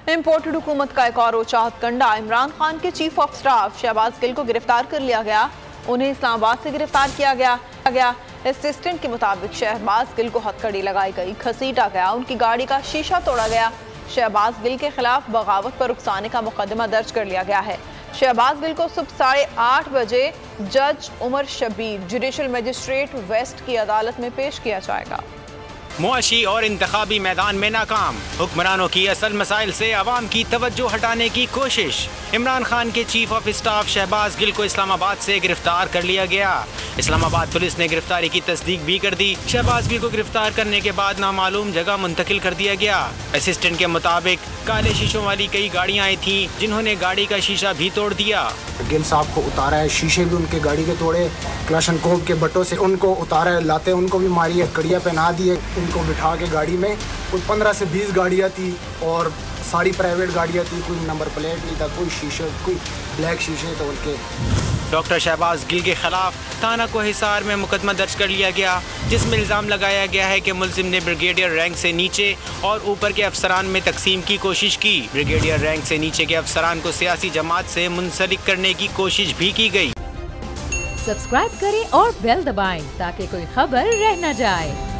Imported हुकूमत का एक और चाहतकंडा इमरान खान के chief of staff Shahbaz Gill को गिरफ्तार कर लिया गया। उन्हें इस्लामाबाद से गिरफ्तार किया गया। असिस्टेंट के मुताबिक शहबाज गिल को हथकड़ी लगाई गई, घसीटा गया, उनकी गाड़ी का शीशा तोड़ा गया। शहबाज गिल के खिलाफ बगावत पर उकसाने का मुकदमा दर्ज कर लिया गया है। शहबाज गिल को सुबह 8:30 बजे जज Umar Shabbir judicial magistrate west की अदालत में पेश किया जाएगा। मुआशी और इंतखाबी मैदान में नाकाम, हुक्मरानों की असल मसाइल से अवाम की तवज्जो हटाने की कोशिश। इमरान खान के chief of staff Shahbaz Gill को इस्लामाबाद से गिरफ्तार कर लिया गया। इस्लामाबाद पुलिस ने गिरफ्तारी की तस्दीक भी कर दी। शहबाज गिल को गिरफ्तार करने के बाद नामालूम जगह मुंतकिल कर दिया गया। असिस्टेंट के मुताबिक काले शीशों वाली कई गाड़ियाँ आई थी, जिन्होंने गाड़ी का शीशा भी तोड़ दिया। गिल साहब को उतारा है, शीशे भी उनके गाड़ी के तोड़े, क्लाशनकोव के बटों से उनको उतारा है, लाते उनको भी मारी है, कड़िया पहना दी है, उनको बिठा के गाड़ी में। कुछ 15 से 20 गाड़ियाँ थी और सारी प्राइवेट गाड़ियाँ थी, कोई नंबर प्लेट नहीं था, कोई शीशे, कोई ब्लैक शीशे तो उनके। डॉक्टर शहबाज गिल के खिलाफ थाना को हिसार में मुकदमा दर्ज कर लिया गया, जिसमें इल्ज़ाम लगाया गया है कि मुलजिम ने ब्रिगेडियर रैंक से नीचे और ऊपर के अफसरान में तकसीम की कोशिश की। ब्रिगेडियर रैंक से नीचे के अफसरान को सियासी जमात से मुंसलिक करने की कोशिश भी की गई। सब्सक्राइब करें और बेल दबाएं ताकि कोई खबर रह न जाए।